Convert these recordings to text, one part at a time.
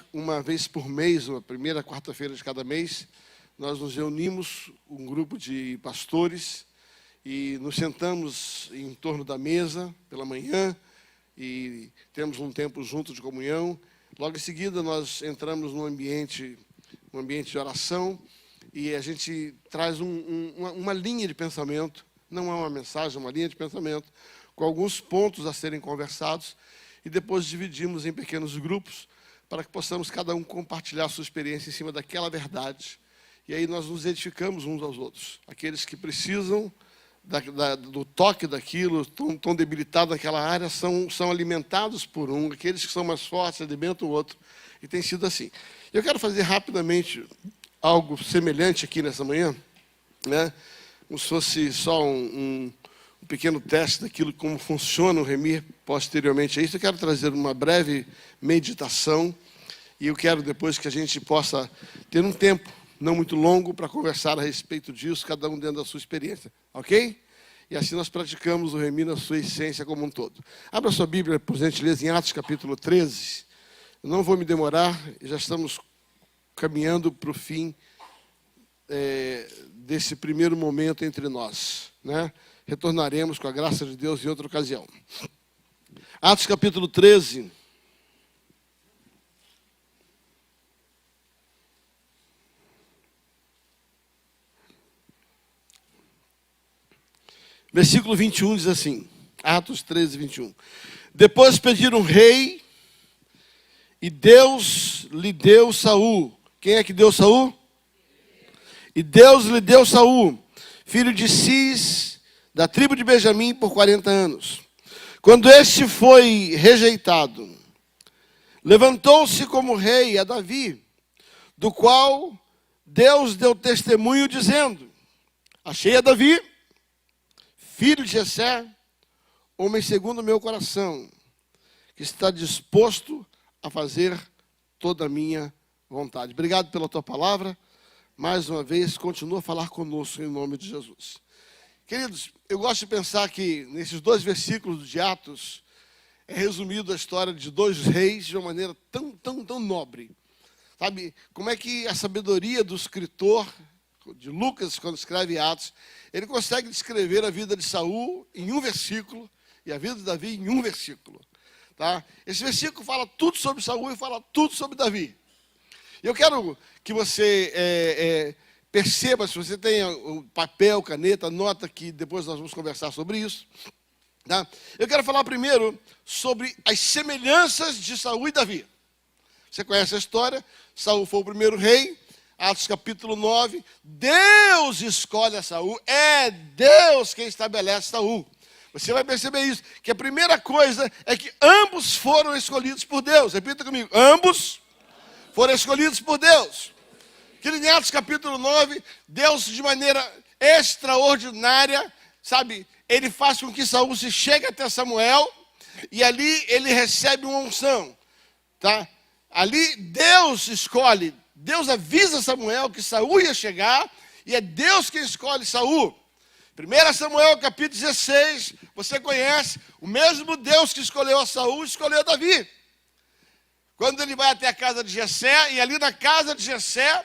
uma vez por mês, na primeira quarta-feira de cada mês, nós nos reunimos, um grupo de pastores, e nos sentamos em torno da mesa pela manhã e temos um tempo junto de comunhão. Logo em seguida, nós entramos num ambiente de oração e a gente traz uma linha de pensamento, não é uma mensagem, é uma linha de pensamento, com alguns pontos a serem conversados e depois dividimos em pequenos grupos para que possamos cada um compartilhar a sua experiência em cima daquela verdade. E aí nós nos edificamos uns aos outros. Aqueles que precisam do toque daquilo, estão debilitados naquela área, são alimentados por um. Aqueles que são mais fortes alimentam o outro. E tem sido assim. Eu quero fazer rapidamente algo semelhante aqui nessa manhã, né? Como se fosse só um pequeno teste daquilo, como funciona o Remir posteriormente a isso. Eu quero trazer uma breve meditação e eu quero depois que a gente possa ter um tempo não muito longo para conversar a respeito disso, cada um dentro da sua experiência, ok? E assim nós praticamos o Remir na sua essência como um todo. Abra sua Bíblia, por gentileza, em Atos capítulo 13. Eu não vou me demorar, já estamos caminhando para o fim desse primeiro momento entre nós, né? Retornaremos, com a graça de Deus, em outra ocasião. Atos capítulo 13. Versículo 21 diz assim, Atos 13, 21. Depois pediram rei, e Deus lhe deu Saul. Quem é que deu Saul? E Deus lhe deu Saul, filho de Cis, da tribo de Benjamim, por 40 anos. Quando este foi rejeitado, levantou-se como rei a Davi, do qual Deus deu testemunho, dizendo: achei a Davi, filho de Jessé, homem segundo o meu coração, que está disposto a fazer toda a minha vontade. Obrigado pela tua palavra. Mais uma vez, continua a falar conosco em nome de Jesus. Queridos, eu gosto de pensar que nesses 2 versículos de Atos é resumido a história de 2 reis de uma maneira tão nobre. Sabe, como é que a sabedoria do escritor de Lucas, quando escreve Atos, ele consegue descrever a vida de Saul em 1 versículo e a vida de Davi em 1 versículo. Tá? Esse versículo fala tudo sobre Saul e fala tudo sobre Davi. Eu quero que você perceba, se você tem um papel, caneta, anota que depois nós vamos conversar sobre isso. Tá? Eu quero falar primeiro sobre as semelhanças de Saul e Davi. Você conhece a história? Saul foi o primeiro rei. Atos capítulo 9, Deus escolhe a Saul, é Deus quem estabelece Saul. Você vai perceber isso, que a primeira coisa é que ambos foram escolhidos por Deus. Repita comigo, ambos foram escolhidos por Deus. Que em Atos capítulo 9, Deus de maneira extraordinária, sabe, ele faz com que Saul se chegue até Samuel e ali ele recebe uma unção. Tá? Ali Deus escolhe, Deus avisa Samuel que Saul ia chegar, e é Deus quem escolhe Saul. 1 Samuel capítulo 16, você conhece, o mesmo Deus que escolheu a Saul, escolheu a Davi. Quando ele vai até a casa de Jessé, e ali na casa de Jessé,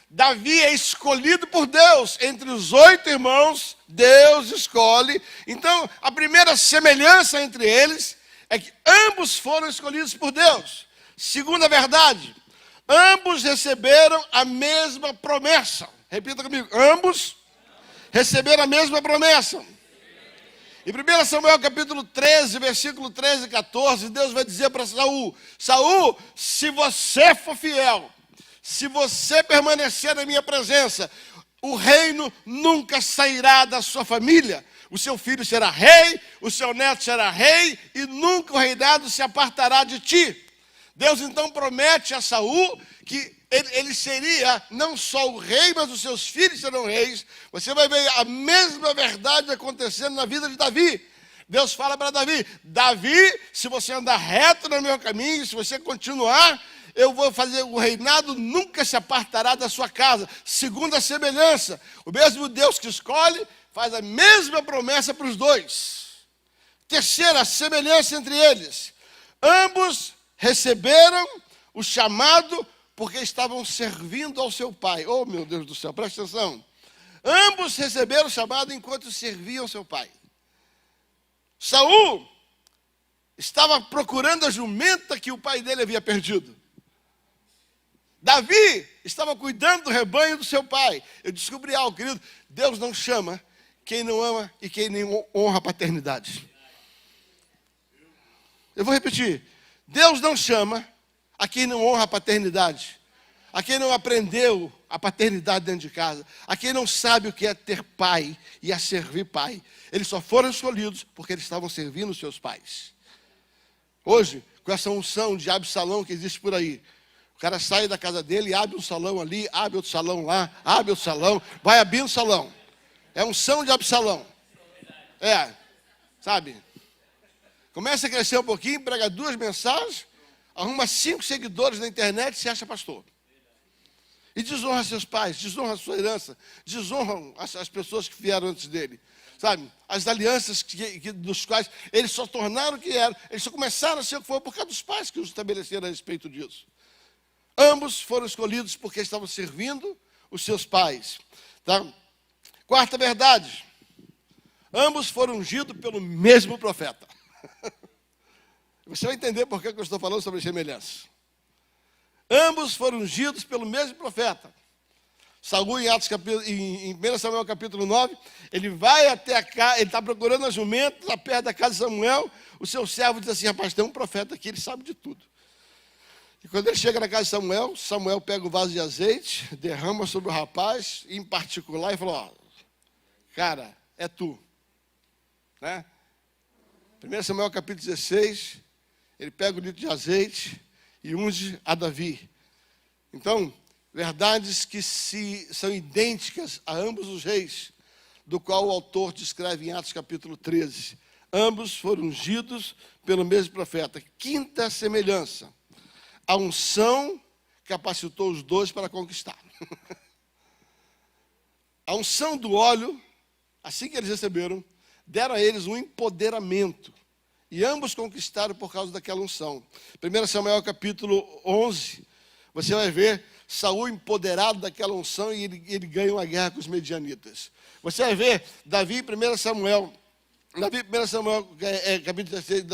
Davi é escolhido por Deus. Entre os 8 irmãos, Deus escolhe. Então, a primeira semelhança entre eles é que ambos foram escolhidos por Deus. Segunda verdade, ambos receberam a mesma promessa. Repita comigo, ambos receberam a mesma promessa. Em 1 Samuel capítulo 13, versículo 13 e 14, Deus vai dizer para Saul: Saul, se você for fiel, se você permanecer na minha presença, o reino nunca sairá da sua família. O seu filho será rei, o seu neto será rei, e nunca o reinado se apartará de ti. Deus então promete a Saul que ele seria não só o rei, mas os seus filhos serão reis. Você vai ver a mesma verdade acontecendo na vida de Davi. Deus fala para Davi: Davi, se você andar reto no meu caminho, se você continuar, eu vou fazer o reinado, nunca se apartará da sua casa. Segunda semelhança, o mesmo Deus que escolhe faz a mesma promessa para os dois. Terceira semelhança entre eles: ambos receberam o chamado porque estavam servindo ao seu pai. Oh, meu Deus do céu, presta atenção. Ambos receberam o chamado enquanto serviam ao seu pai. Saul estava procurando a jumenta que o pai dele havia perdido. Davi estava cuidando do rebanho do seu pai. Eu descobri algo, querido. Deus não chama quem não ama e quem nem honra a paternidade. Eu vou repetir. Deus não chama a quem não honra a paternidade, a quem não aprendeu a paternidade dentro de casa, a quem não sabe o que é ter pai e a servir pai. Eles só foram escolhidos porque eles estavam servindo os seus pais. Hoje, com essa unção de Absalão que existe por aí, o cara sai da casa dele e abre um salão ali, abre outro salão lá, abre outro salão, vai abrindo o salão. É unção de Absalão. Sabe? Começa a crescer um pouquinho, prega 2 mensagens, arruma 5 seguidores na internet e se acha pastor. E desonra seus pais, desonra a sua herança, desonra as pessoas que vieram antes dele. Sabe? As alianças dos quais eles só tornaram o que eram, eles só começaram a ser o que foi por causa dos pais que os estabeleceram a respeito disso. Ambos foram escolhidos porque estavam servindo os seus pais. Tá? Quarta verdade. Ambos foram ungidos pelo mesmo profeta. Você vai entender por que eu estou falando sobre semelhança. Ambos foram ungidos pelo mesmo profeta. Saul, em 1 Samuel capítulo 9, ele vai até a casa, ele está procurando a jumenta, está perto da casa de Samuel. O seu servo diz assim: rapaz, tem um profeta aqui, ele sabe de tudo. E quando ele chega na casa de Samuel, Samuel pega o vaso de azeite, derrama sobre o rapaz, em particular, e fala: ó, cara, é tu. Né? 1 Samuel capítulo 16, ele pega o litro de azeite e unge a Davi. Então, verdades que são idênticas a ambos os reis, do qual o autor descreve em Atos capítulo 13. Ambos foram ungidos pelo mesmo profeta. Quinta semelhança: a unção capacitou os dois para conquistar. A unção do óleo, assim que eles receberam, deram a eles um empoderamento. E ambos conquistaram por causa daquela unção. 1 Samuel capítulo 11, você vai ver Saul empoderado daquela unção e ele ganha uma guerra com os medianitas. Você vai ver Davi em 1 Samuel, capítulo 16,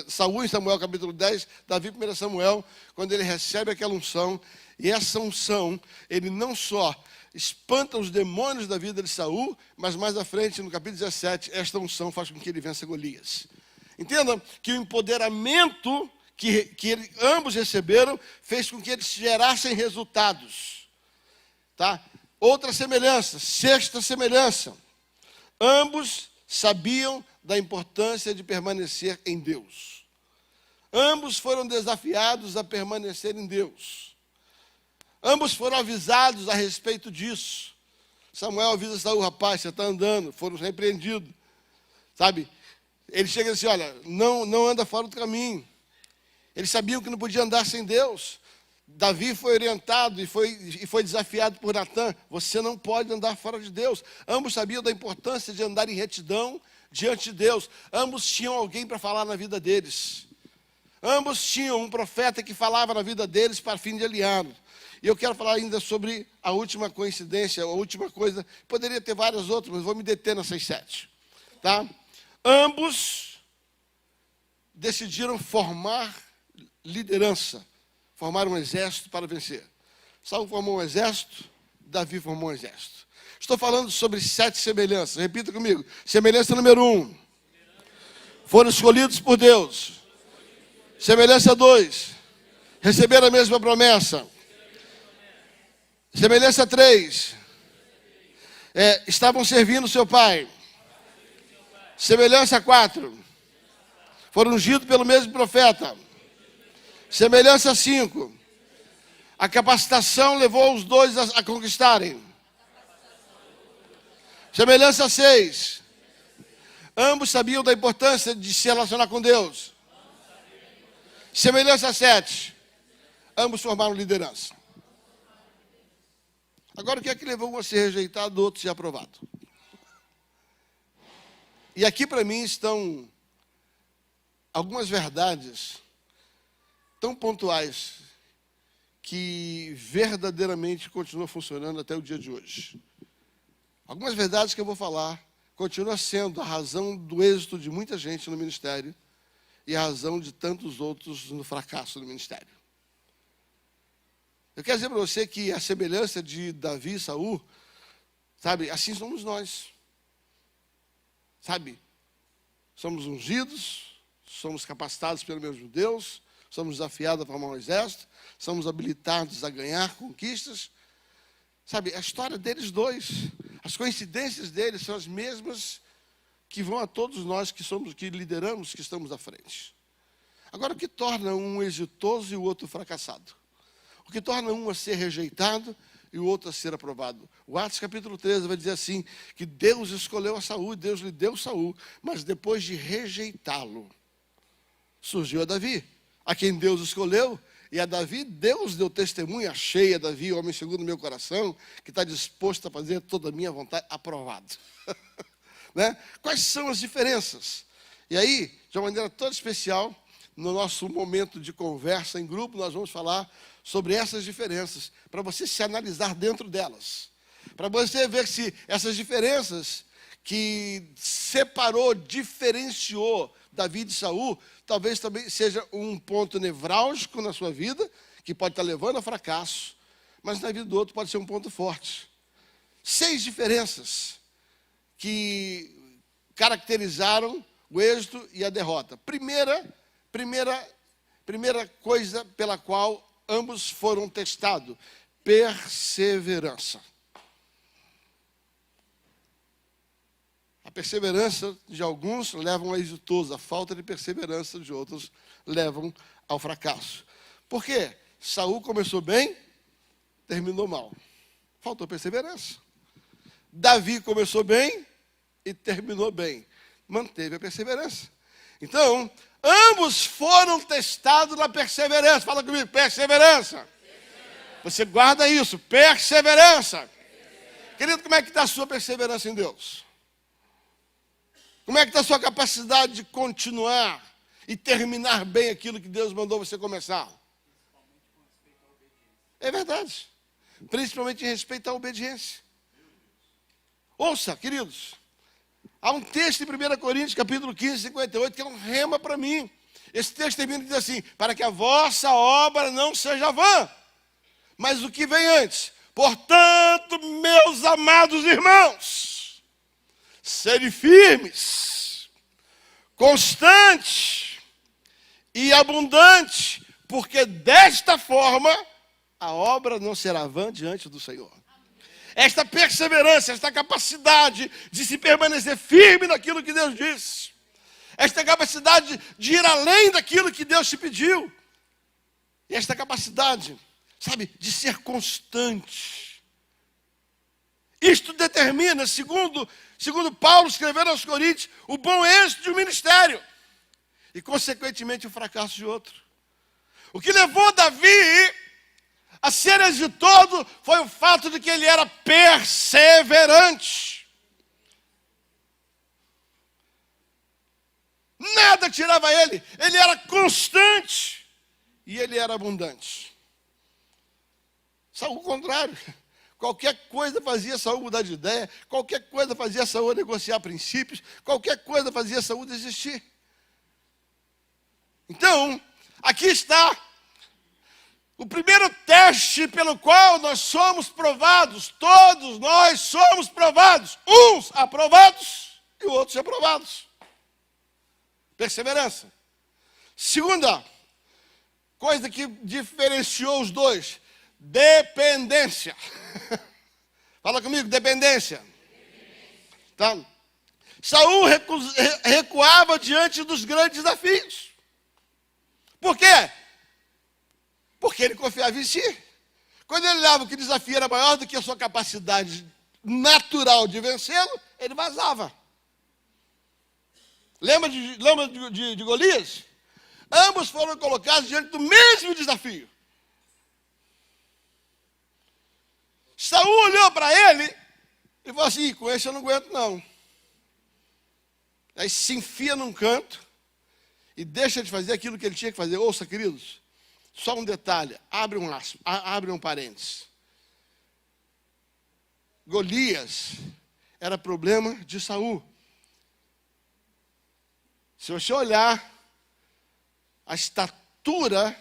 Saul em Samuel capítulo 10, Davi em 1 Samuel, quando ele recebe aquela unção. E essa unção, ele não só espanta os demônios da vida de Saul, mas mais à frente, no capítulo 17, esta unção faz com que ele vença Golias. Entenda que o empoderamento que ambos receberam fez com que eles gerassem resultados. Tá? Outra semelhança, sexta semelhança. Ambos sabiam da importância de permanecer em Deus. Ambos foram desafiados a permanecer em Deus. Ambos foram avisados a respeito disso. Samuel avisa Saul: rapaz, você está andando, foram repreendidos. Sabe? Ele chega assim: olha, não anda fora do caminho. Eles sabiam que não podia andar sem Deus. Davi foi orientado e foi desafiado por Natã: você não pode andar fora de Deus. Ambos sabiam da importância de andar em retidão diante de Deus. Ambos tinham alguém para falar na vida deles. Ambos tinham um profeta que falava na vida deles para fim de aliá-los. E eu quero falar ainda sobre a última coincidência, a última coisa. Poderia ter várias outras, mas vou me deter nessas 7. Tá? Ambos decidiram formar liderança, formar um exército para vencer. Saul formou um exército, Davi formou um exército. Estou falando sobre 7 semelhanças. Repita comigo. Semelhança número 1. Foram escolhidos por Deus. Semelhança 2. Receberam a mesma promessa. Semelhança 3. Estavam servindo seu pai. Semelhança 4. Foram ungidos pelo mesmo profeta. Semelhança 5. A capacitação levou os dois a conquistarem. Semelhança 6. Ambos sabiam da importância de se relacionar com Deus. Semelhança 7. Ambos formaram liderança. Agora, o que é que levou um a ser rejeitado, outro a ser aprovado? E aqui para mim estão algumas verdades tão pontuais que verdadeiramente continua funcionando até o dia de hoje. Algumas verdades que eu vou falar continua sendo a razão do êxito de muita gente no ministério e a razão de tantos outros no fracasso do ministério. Eu quero dizer para você que a semelhança de Davi e Saul, sabe, assim somos nós. Sabe, somos ungidos, somos capacitados pelo mesmo Deus, somos desafiados a formar um exército, somos habilitados a ganhar conquistas. Sabe, a história deles dois, as coincidências deles são as mesmas que vão a todos nós que lideramos, que estamos à frente. Agora, o que torna um exitoso e o outro fracassado? O que torna um a ser rejeitado e o outro a ser aprovado? O Atos capítulo 13 vai dizer assim, que Deus escolheu a Saul, Deus lhe deu Saul, mas depois de rejeitá-lo, surgiu a Davi, a quem Deus escolheu, e a Davi, Deus deu testemunha, achei a Davi, homem segundo o meu coração, que está disposto a fazer toda a minha vontade, aprovado. Né? Quais são as diferenças? E aí, de uma maneira toda especial, no nosso momento de conversa em grupo, nós vamos falar sobre essas diferenças, para você se analisar dentro delas. Para você ver se essas diferenças que separou, diferenciou Davi de Saul, talvez também seja um ponto nevrálgico na sua vida, que pode estar levando a fracasso, mas na vida do outro pode ser um ponto forte. 6 diferenças que caracterizaram o êxito e a derrota. Primeira coisa pela qual ambos foram testados: perseverança. A perseverança de alguns leva ao exitoso, a falta de perseverança de outros levam ao fracasso. Por quê? Saul começou bem, terminou mal. Faltou perseverança. Davi começou bem e terminou bem. Manteve a perseverança. Então, ambos foram testados na perseverança. Fala comigo, perseverança. Você guarda isso, perseverança. Querido, como é que está a sua perseverança em Deus? Como é que está a sua capacidade de continuar e terminar bem aquilo que Deus mandou você começar? É verdade. Principalmente em respeito à obediência. Ouça, queridos. Há um texto em 1 Coríntios, capítulo 15, 58, que é um rema para mim. Esse texto termina e diz assim: para que a vossa obra não seja vã. Mas o que vem antes? Portanto, meus amados irmãos, sede firmes, constantes e abundantes, porque desta forma a obra não será vã diante do Senhor. Esta perseverança, esta capacidade de se permanecer firme naquilo que Deus disse, esta capacidade de ir além daquilo que Deus te pediu, e esta capacidade, sabe, de ser constante. Isto determina, segundo Paulo escrevendo aos Coríntios, o bom êxito de um ministério e, consequentemente, o fracasso de outro. O que levou Davi a ser exitoso foi o fato de que ele era perseverante. Nada tirava ele era constante e ele era abundante. Saul, o contrário. Qualquer coisa fazia Saul mudar de ideia, qualquer coisa fazia Saul negociar princípios, qualquer coisa fazia Saul desistir. Então, aqui está o primeiro teste pelo qual nós somos provados. Todos nós somos provados. Uns aprovados e outros reprovados. Perseverança. Segunda coisa que diferenciou os dois: dependência. Fala comigo, dependência. Tá? Saul recuava diante dos grandes desafios. Por quê? Porque ele confiava em si. Quando ele olhava que o desafio era maior do que a sua capacidade natural de vencê-lo, ele vazava. Lembra de Golias? Ambos foram colocados diante do mesmo desafio. Saul olhou para ele e falou assim: com esse eu não aguento não. Aí se enfia num canto e deixa de fazer aquilo que ele tinha que fazer. Ouça, queridos, Só um detalhe, abre um parênteses. Golias era problema de Saul. Se você olhar a estatura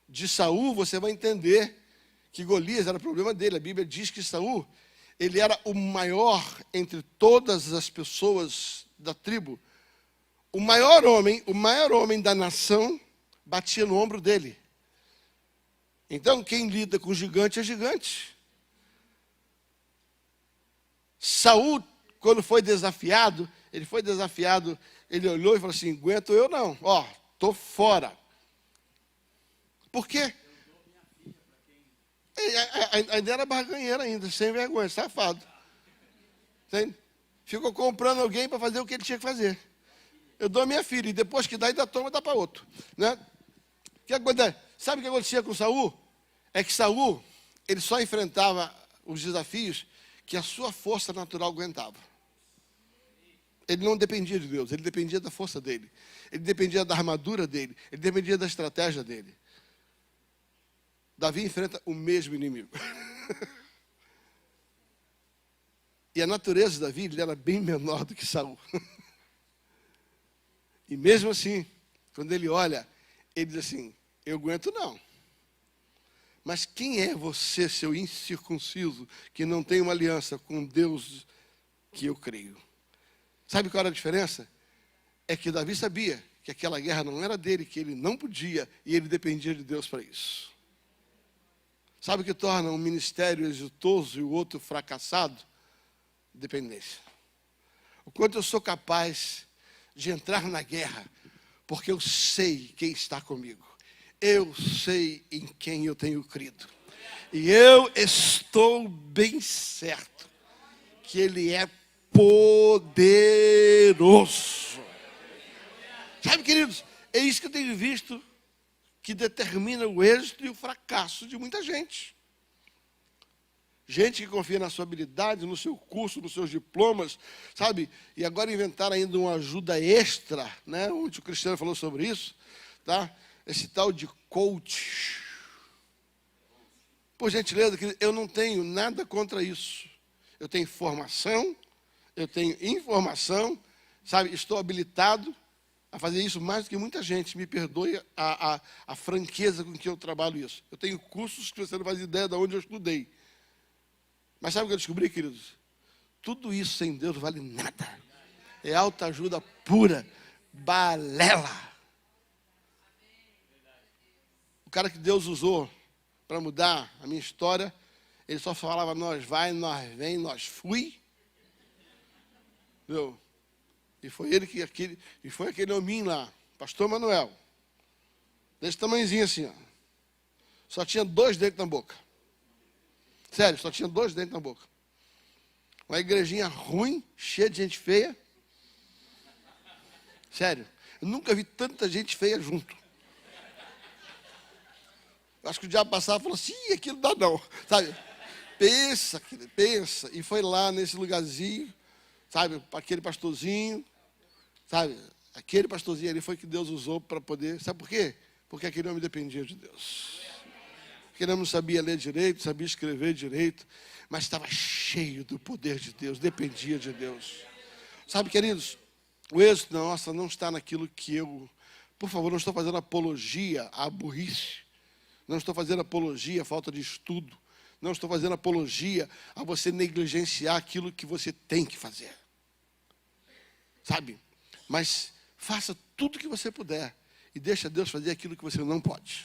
de Saul, você vai entender que Golias era problema dele. A Bíblia diz que Saul, ele era o maior entre todas as pessoas da tribo. O maior homem da nação batia no ombro dele. Então, quem lida com gigante é gigante. Saul, quando foi desafiado, ele olhou e falou assim, aguento eu não, estou fora. Por quê? Ainda era barganheiro ainda, sem vergonha, safado. Entende? Ficou comprando alguém para fazer o que ele tinha que fazer. Eu dou a minha filha, e depois que dá, ainda toma, dá para outro. Né? O que acontece? Sabe o que acontecia com Saul? É que Saul, ele só enfrentava os desafios que a sua força natural aguentava. Ele não dependia de Deus, ele dependia da força dele. Ele dependia da armadura dele, ele dependia da estratégia dele. Davi enfrenta o mesmo inimigo. E a natureza de Davi, ele era bem menor do que Saul. E mesmo assim, quando ele olha, ele diz assim, eu aguento não. Mas quem é você, seu incircunciso, que não tem uma aliança com Deus que eu creio? Sabe qual era a diferença? É que Davi sabia que aquela guerra não era dele, que ele não podia, e ele dependia de Deus para isso. Sabe o que torna um ministério exitoso e o outro fracassado? Dependência. O quanto eu sou capaz de entrar na guerra, porque eu sei quem está comigo. Eu sei em quem eu tenho crido. E eu estou bem certo que Ele é poderoso. Sabe, queridos, é isso que eu tenho visto que determina o êxito e o fracasso de muita gente. Gente que confia na sua habilidade, no seu curso, nos seus diplomas, sabe? E agora inventaram ainda uma ajuda extra, né? Onde o Cristiano falou sobre isso, tá? Esse tal de coach. Por gentileza, eu não tenho nada contra isso. Eu tenho formação, eu tenho informação, sabe? Estou habilitado a fazer isso mais do que muita gente. Me perdoe a franqueza com que eu trabalho isso. Eu tenho cursos que você não faz ideia de onde eu estudei. Mas sabe o que eu descobri, queridos? Tudo isso sem Deus vale nada. É autoajuda pura, balela. O cara que Deus usou para mudar a minha história, ele só falava, nós vai, nós vem, nós fui. Entendeu? E foi aquele hominho lá, pastor Manuel, desse tamanhozinho assim, ó. Só tinha 2 dentes na boca. Sério, só tinha 2 dentes na boca. Uma igrejinha ruim, cheia de gente feia. Sério, eu nunca vi tanta gente feia junto. Acho que o diabo passava e falou assim, aquilo não dá não, sabe? Pensa. E foi lá nesse lugarzinho, sabe, aquele pastorzinho, sabe? Aquele pastorzinho ali foi que Deus usou para poder, sabe por quê? Porque aquele homem dependia de Deus. Aquele homem não sabia ler direito, sabia escrever direito, mas estava cheio do poder de Deus, dependia de Deus. Sabe, queridos, o êxito nossa não está naquilo que por favor, não estou fazendo apologia à burrice. Não estou fazendo apologia à falta de estudo. Não estou fazendo apologia a você negligenciar aquilo que você tem que fazer. Sabe? Mas faça tudo o que você puder. E deixa Deus fazer aquilo que você não pode.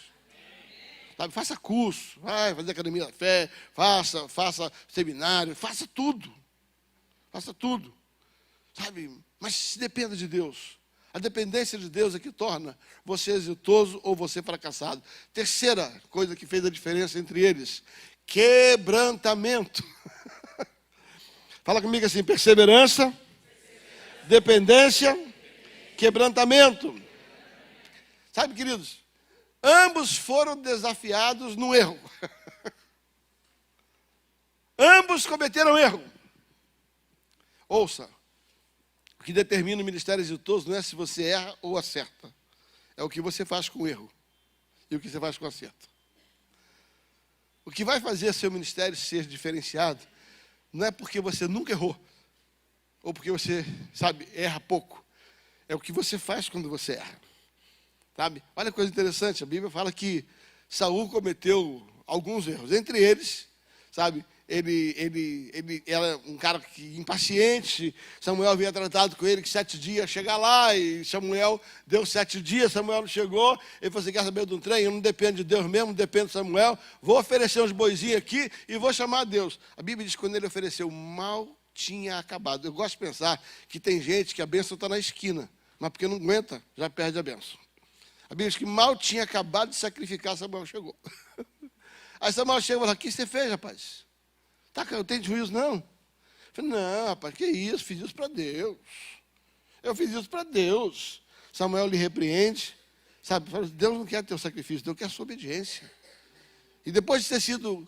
Sabe? Faça curso, vai fazer academia da fé, faça seminário, faça tudo. Faça tudo. Sabe? Mas se dependa de Deus. A dependência de Deus é que torna você exitoso ou você fracassado. Terceira coisa que fez a diferença entre eles: quebrantamento. Fala comigo assim: perseverança, dependência, quebrantamento. Sabe, queridos, ambos foram desafiados no erro. Ambos cometeram erro. Ouça. O que determina o ministério exitoso não é se você erra ou acerta. É o que você faz com o erro. e o que você faz com acerto. O que vai fazer seu ministério ser diferenciado não é porque você nunca errou, ou porque você, erra pouco. É o que você faz quando você erra. Sabe? Olha que coisa interessante, a Bíblia fala que Saul cometeu alguns erros. Entre eles, ele era um cara impaciente. Samuel havia tratado com ele que 7 dias chegar lá, e Samuel deu 7 dias, Samuel não chegou. Ele falou assim: quer saber de um trem? Eu não dependo de Deus mesmo, não dependo de Samuel. Vou oferecer uns boizinhos aqui e vou chamar Deus. A Bíblia diz que quando ele ofereceu, mal tinha acabado. Eu gosto de pensar que tem gente que a bênção está na esquina, mas porque não aguenta, já perde a bênção. A Bíblia diz que mal tinha acabado de sacrificar, Samuel chegou. Aí Samuel chega e fala: o que você fez, rapaz? Tá, eu tenho juízo, não? Eu falei: não, rapaz, que isso? Fiz isso para Deus. Eu fiz isso para Deus. Samuel lhe repreende. Fala: Deus não quer teu sacrifício, Deus quer a sua obediência. E depois de ter sido,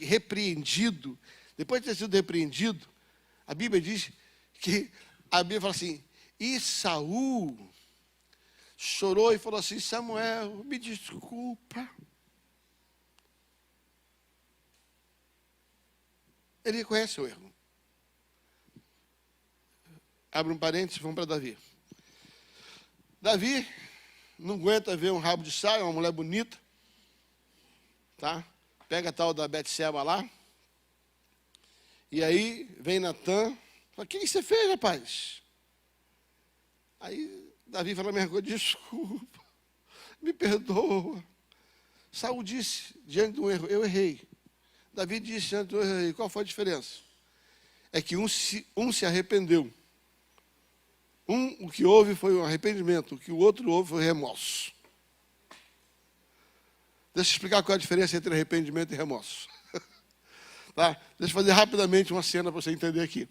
repreendido, a Bíblia diz que, a Bíblia fala assim, e Saul chorou e falou assim: Samuel, me desculpa. Ele reconhece o erro. Abre um parênteses, vamos para Davi. Davi não aguenta ver um rabo de saia, uma mulher bonita, tá? Pega a tal da Betseba lá. E aí vem Natan, fala: o que você fez, rapaz? Aí Davi fala: minha coisa, desculpa, me perdoa. Saul disse diante do erro: eu errei. Davi disse diante do erro: eu errei. Qual foi a diferença? É que um se arrependeu. O que houve foi um arrependimento, o que o outro houve foi remorso. Deixa eu explicar qual é a diferença entre arrependimento e remorso. Tá? Deixa eu fazer rapidamente uma cena para você entender aqui.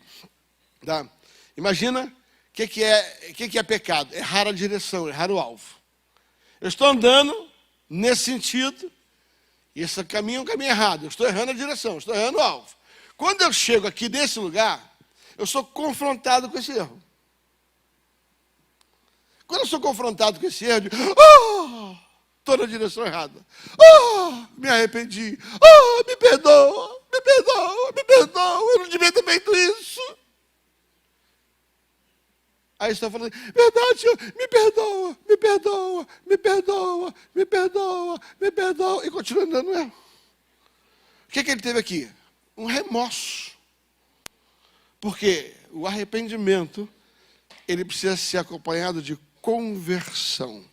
Tá? Imagina o que é pecado. Errar a direção, errar o alvo. Eu estou andando nesse sentido, e esse caminho é um caminho errado. Eu estou errando a direção, estou errando o alvo. Quando eu chego aqui nesse lugar, eu sou confrontado com esse erro. Quando eu sou confrontado com esse erro, eu digo: estou na direção errada. Me arrependi. Me perdoa, me perdoa, me perdoa. Eu não devia ter feito isso. Aí está falando: verdade, Senhor, me perdoa, me perdoa, me perdoa, me perdoa, me perdoa. E continua andando no erro. O que ele teve aqui? Um remorso. Porque o arrependimento, ele precisa ser acompanhado de conversão.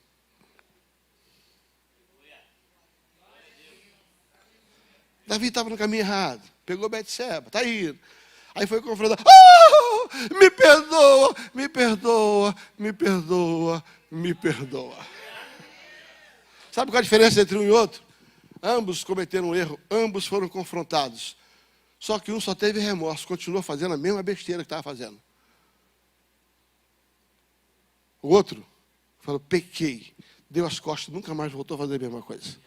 Davi estava no caminho errado, pegou Betseba, está indo. Aí foi confrontado: me perdoa, me perdoa, me perdoa, me perdoa. Sabe qual a diferença entre um e outro? Ambos cometeram um erro, ambos foram confrontados. Só que um só teve remorso, continuou fazendo a mesma besteira que estava fazendo. O outro falou: pequei, deu as costas, nunca mais voltou a fazer a mesma coisa.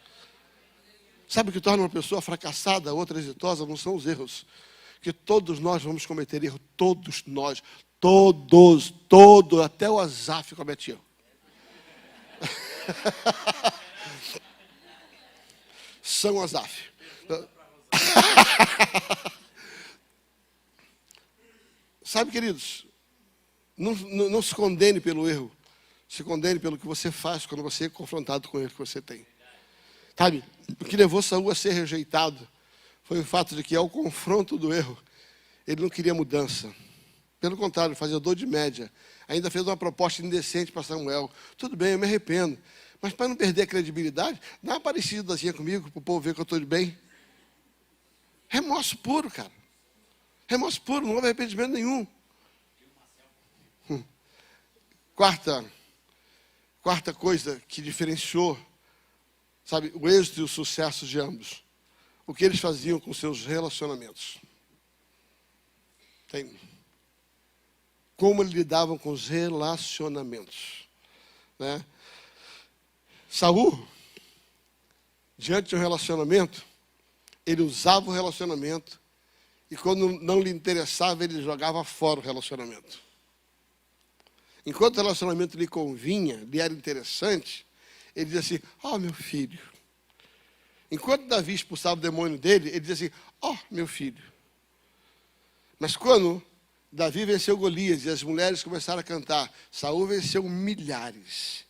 Sabe o que torna uma pessoa fracassada, outra exitosa? Não são os erros. Que todos nós vamos cometer erro, todos nós, todos, até o Asaf comete erro. São Asaf. Sabe, queridos, não se condene pelo erro, se condene pelo que você faz quando você é confrontado com o erro que você tem. Sabe, o que levou Saul a ser rejeitado foi o fato de que, ao confronto do erro, ele não queria mudança. Pelo contrário, fazia dor de média. Ainda fez uma proposta indecente para Samuel: tudo bem, eu me arrependo, mas para não perder a credibilidade, dá uma parecidazinha comigo, para o povo ver que eu estou de bem. Remorso puro, cara. Remorso puro, não houve arrependimento nenhum. Quarta coisa que diferenciou, o êxito e o sucesso de ambos: o que eles faziam com seus relacionamentos. Como eles lidavam com os relacionamentos. Né? Saul, diante de um relacionamento, ele usava o relacionamento, e quando não lhe interessava, ele jogava fora o relacionamento. Enquanto o relacionamento lhe convinha, lhe era interessante, ele dizia assim, meu filho. Enquanto Davi expulsava o demônio dele, ele dizia assim, meu filho. Mas quando Davi venceu Golias e as mulheres começaram a cantar, Saul venceu milhares,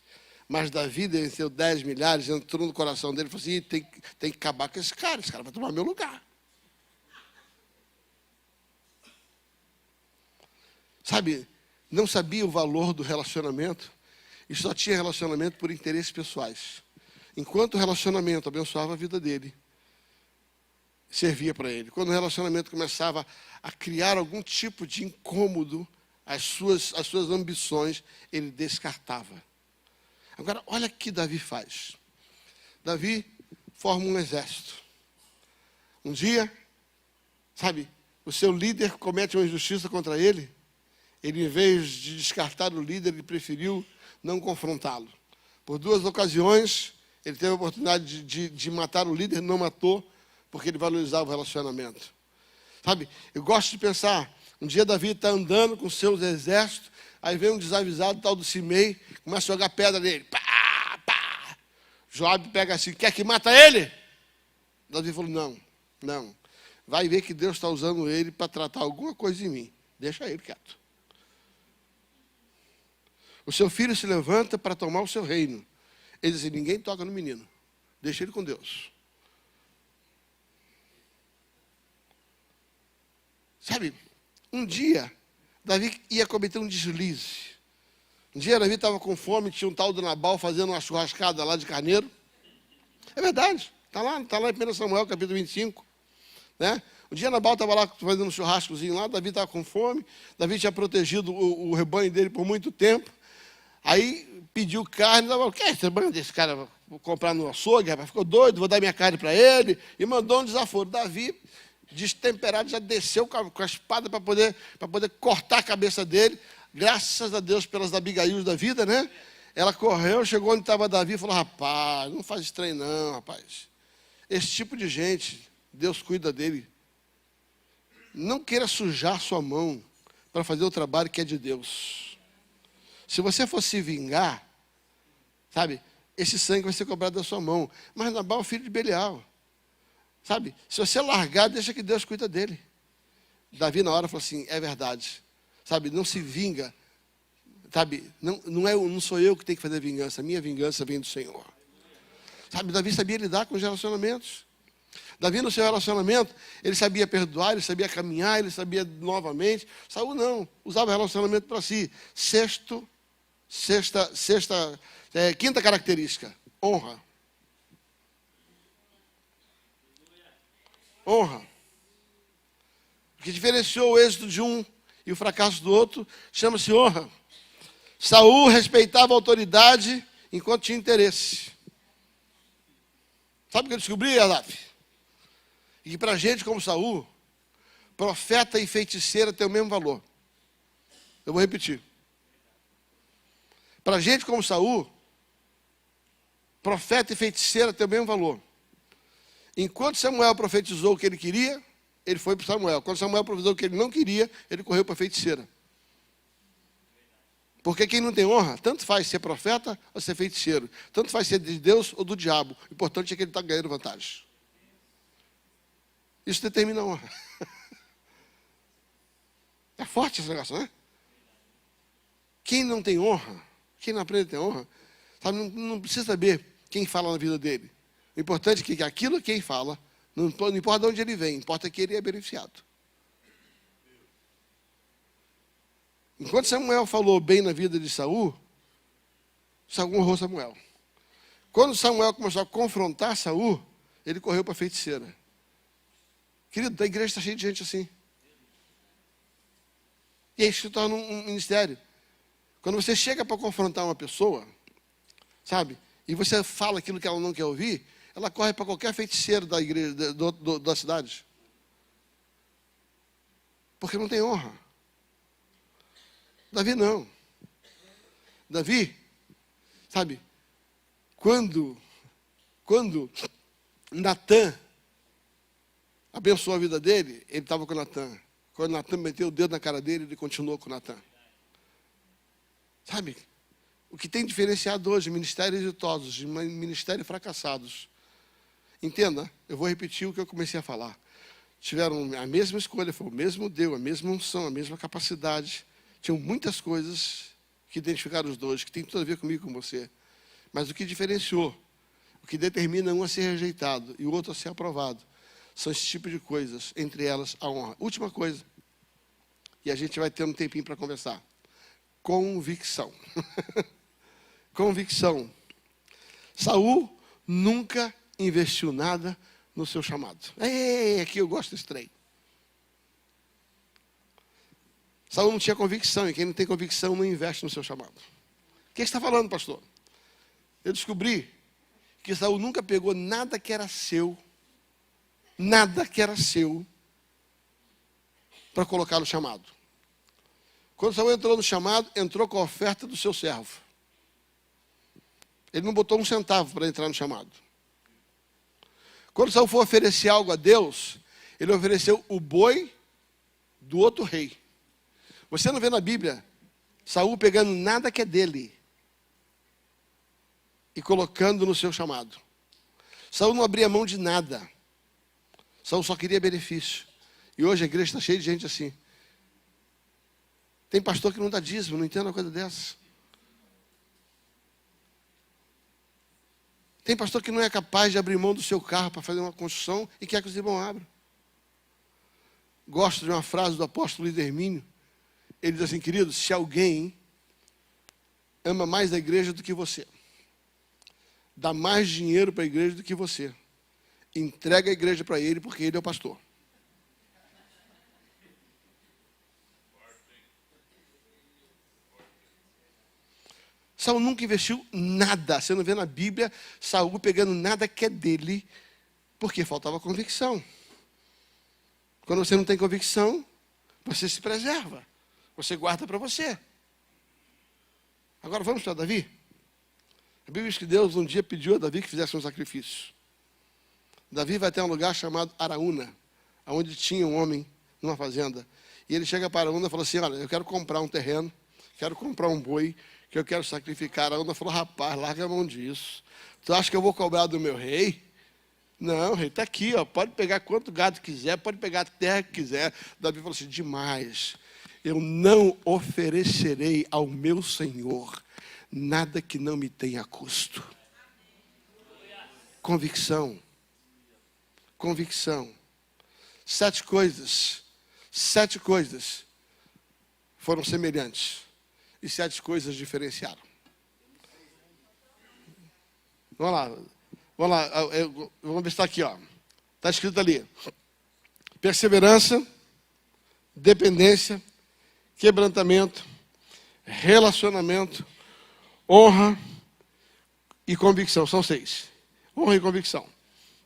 mas Davi venceu 10 milhares, entrou no coração dele e falou assim, tem que acabar com esse cara vai tomar meu lugar. Sabe, não sabia o valor do relacionamento e só tinha relacionamento por interesses pessoais. Enquanto o relacionamento abençoava a vida dele, servia para ele. Quando o relacionamento começava a criar algum tipo de incômodo, as suas ambições, ele descartava. Agora, olha o que Davi faz. Davi forma um exército. Um dia, sabe, o seu líder comete uma injustiça contra ele. Ele, em vez de descartar o líder, ele preferiu não confrontá-lo. Por 2 ocasiões, ele teve a oportunidade de matar o líder, não matou, porque ele valorizava o relacionamento. Sabe, eu gosto de pensar, um dia Davi está andando com seus exércitos, aí vem um desavisado, tal do Simei, começa a jogar pedra nele. Pá, pá. Joabe pega assim, quer que mata ele? Davi falou, não. Vai ver que Deus está usando ele para tratar alguma coisa em mim. Deixa ele quieto. O seu filho se levanta para tomar o seu reino. Ele diz assim, ninguém toca no menino. Deixa ele com Deus. Sabe, um dia, Davi ia cometer um deslize. Um dia, Davi estava com fome, tinha um tal do Nabal fazendo uma churrascada lá de carneiro. É verdade, está lá em 1 Samuel, capítulo 25. Né? Um dia, Nabal estava lá fazendo um churrascozinho lá, Davi estava com fome, Davi tinha protegido o rebanho dele por muito tempo. Aí pediu carne, Nabal, quer você manda esse cara comprar no açougue, rapaz? Ficou doido, vou dar minha carne para ele. E mandou um desaforo. Davi, destemperado, já desceu com a espada para poder cortar a cabeça dele. Graças a Deus pelas Abigails da vida, né? Ela correu, chegou onde estava Davi e falou, rapaz, não faz estranho não, rapaz. Esse tipo de gente, Deus cuida dele. Não queira sujar sua mão para fazer o trabalho que é de Deus. Se você for se vingar, sabe, esse sangue vai ser cobrado da sua mão. Mas Nabal é o filho de Belial. Sabe, se você largar, deixa que Deus cuida dele. Davi na hora falou assim, é verdade. Sabe, não se vinga. Sabe, não sou eu que tenho que fazer vingança. A minha vingança vem do Senhor. Sabe, Davi sabia lidar com os relacionamentos. Davi no seu relacionamento, ele sabia perdoar, ele sabia caminhar, ele sabia novamente. Saul não, usava relacionamento para si. Quinta característica, honra. Honra. O que diferenciou o êxito de um e o fracasso do outro chama-se honra. Saul respeitava a autoridade enquanto tinha interesse. Sabe o que eu descobri, Adaf? E que para gente como Saul, profeta e feiticeira têm o mesmo valor. Eu vou repetir. Para gente como Saul, profeta e feiticeira têm o mesmo valor. Enquanto Samuel profetizou o que ele queria, ele foi para Samuel. Quando Samuel profetizou o que ele não queria, ele correu para a feiticeira. Porque quem não tem honra, tanto faz ser profeta ou ser feiticeiro. Tanto faz ser de Deus ou do diabo. O importante é que ele está ganhando vantagem. Isso determina a honra. É forte esse negócio, não é? Quem não tem honra, quem não aprende a ter honra, sabe, não precisa saber quem fala na vida dele. O importante é que aquilo que quem fala, não importa de onde ele vem, importa que ele é beneficiado. Enquanto Samuel falou bem na vida de Saul, Saul honrou Samuel. Quando Samuel começou a confrontar Saul, ele correu para a feiticeira. Querido, a igreja está cheia de gente assim. E isso se torna um ministério. Quando você chega para confrontar uma pessoa, sabe, e você fala aquilo que ela não quer ouvir, ela corre para qualquer feiticeiro da igreja, da cidade. Porque não tem honra. Davi não. Davi, sabe, quando Natã abençoou a vida dele, ele estava com Natã. Quando Natã meteu o dedo na cara dele, ele continuou com Natã. Sabe, O que tem diferenciado hoje ministérios exitosos de ministérios fracassados. Entenda, eu vou repetir o que eu comecei a falar. Tiveram a mesma escolha, foi o mesmo Deus, a mesma unção, a mesma capacidade. Tinham muitas coisas que identificaram os dois, que tem tudo a ver comigo e com você. Mas o que diferenciou, o que determina um a ser rejeitado e o outro a ser aprovado, são esse tipo de coisas, entre elas a honra. Última coisa, e a gente vai ter um tempinho para conversar. Convicção. Convicção. Saul nunca investiu nada no seu chamado. Aqui eu gosto desse trem. Saul não tinha convicção, e quem não tem convicção não investe no seu chamado. O que você está falando, pastor? Eu descobri que Saul nunca pegou nada que era seu, para colocar no chamado. Quando Saul entrou no chamado, entrou com a oferta do seu servo. Ele não botou um centavo para entrar no chamado. Quando Saul foi oferecer algo a Deus, ele ofereceu o boi do outro rei. Você não vê na Bíblia Saul pegando nada que é dele e colocando no seu chamado. Saul não abria mão de nada. Saul só queria benefício. E hoje a igreja está cheia de gente assim. Tem pastor que não dá dízimo, não entende uma coisa dessa. Tem pastor que não é capaz de abrir mão do seu carro para fazer uma construção e quer que os irmãos abram. Gosto de uma frase do apóstolo Luiz Hermínio. Ele diz assim, querido, se alguém ama mais a igreja do que você, dá mais dinheiro para a igreja do que você, entrega a igreja para ele porque ele é o pastor. Saul nunca investiu nada. Você não vê na Bíblia Saul pegando nada que é dele, porque faltava convicção. Quando você não tem convicção, você se preserva. Você guarda para você. Agora vamos para Davi? A Bíblia diz que Deus um dia pediu a Davi que fizesse um sacrifício. Davi vai até um lugar chamado Araúna, onde tinha um homem numa fazenda. E ele chega para Araúna e fala assim, olha, eu quero comprar um terreno, quero comprar um boi, que eu quero sacrificar. A Araúna falou, rapaz, larga a mão disso. Tu acha que eu vou cobrar do meu rei? Não, rei, está aqui, ó, pode pegar quanto gado quiser, pode pegar a terra que quiser. Davi falou assim, demais. Eu não oferecerei ao meu Senhor nada que não me tenha custo. Convicção. Convicção. 7 coisas foram semelhantes. E 7 coisas diferenciaram. Vamos lá. Vamos ver se está aqui, ó. Está escrito ali. Perseverança, dependência, quebrantamento, relacionamento, honra e convicção. São 6. Honra e convicção.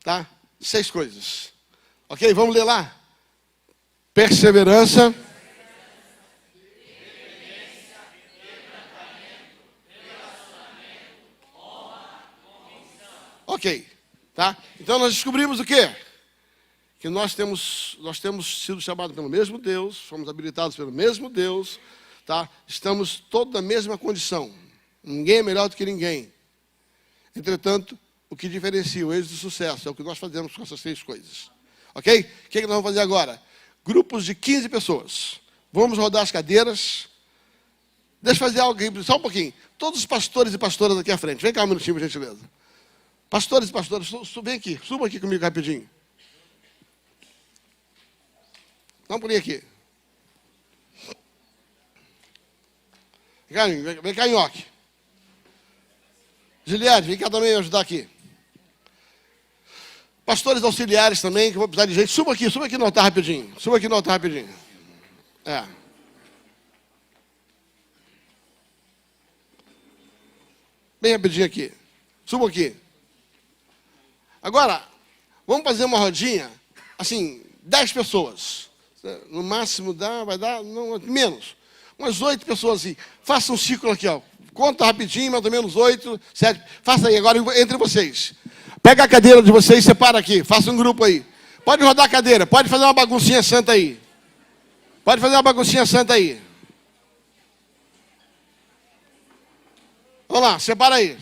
Tá? 6 coisas. Ok? Vamos ler lá. Perseverança. Ok, tá? Então nós descobrimos o quê? Que nós temos sido chamados pelo mesmo Deus, fomos habilitados pelo mesmo Deus, tá? Estamos todos na mesma condição. Ninguém é melhor do que ninguém. Entretanto, o que diferencia o êxito do sucesso é o que nós fazemos com essas 6 coisas. Ok? O que nós vamos fazer agora? Grupos de 15 pessoas. Vamos rodar as cadeiras. Deixa eu fazer algo aqui, só um pouquinho. Todos os pastores e pastoras aqui à frente. Vem cá um minutinho, por gentileza. Pastores e pastoras, vem aqui, suba aqui comigo rapidinho. Dá um pulinho aqui. Vem cá, Nhoque. Giliade, vem cá também ajudar aqui. Pastores auxiliares também, que eu vou precisar de gente. Suba aqui no altar rapidinho. É. Bem rapidinho aqui. Suba aqui. Agora, vamos fazer uma rodinha, assim, 10 pessoas. No máximo vai dar, não, menos. Umas 8 pessoas assim. Faça um círculo aqui, ó. Conta rapidinho, mais ou menos 8, 7. Faça aí, agora entre vocês. Pega a cadeira de vocês e separa aqui. Faça um grupo aí. Pode rodar a cadeira, pode fazer uma baguncinha santa aí. Vamos lá, separa aí.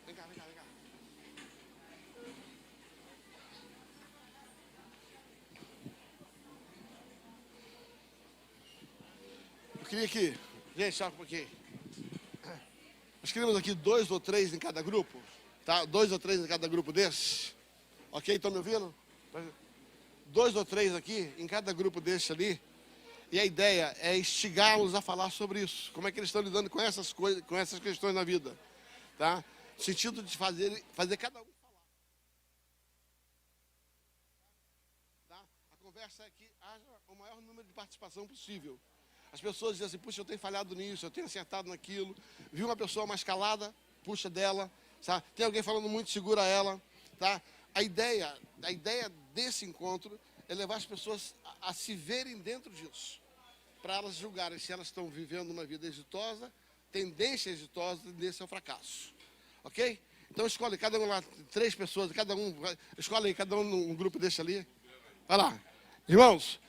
Vem cá, vem cá, vem cá. Eu queria que... Gente, só um pouquinho. Nós queremos aqui 2 ou 3 em cada grupo. Tá? 2 ou 3 em cada grupo desse. Ok? Estão me ouvindo? 2 ou 3 aqui, em cada grupo desse ali. E a ideia é instigá-los a falar sobre isso. Como é que eles estão lidando com essas coisas, com essas questões na vida. Tá? No sentido de fazer cada um falar. Tá? A conversa é que haja o maior número de participação possível. As pessoas dizem assim, puxa, eu tenho falhado nisso, eu tenho acertado naquilo. Vi uma pessoa mais calada, puxa dela. Tá? Tem alguém falando muito, segura ela. Tá? A ideia desse encontro é levar as pessoas a se verem dentro disso. Para elas julgarem se elas estão vivendo uma vida exitosa, tendência exitosa, tendência ao fracasso. Ok? Então escolhe cada um lá, 3 pessoas, cada um, escolhe aí, cada um num grupo desse ali. Vai lá. Irmãos,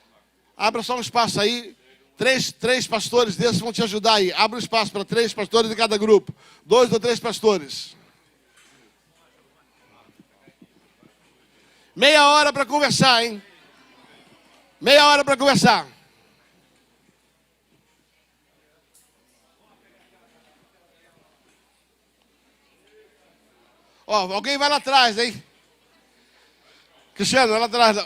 abra só um espaço aí. 3 pastores desses vão te ajudar aí. Abra um espaço para 3 pastores de cada grupo. 2 ou 3 pastores. Meia hora para conversar, hein? Meia hora para conversar. Ó, alguém vai lá atrás, hein? Cristiano, vai lá atrás.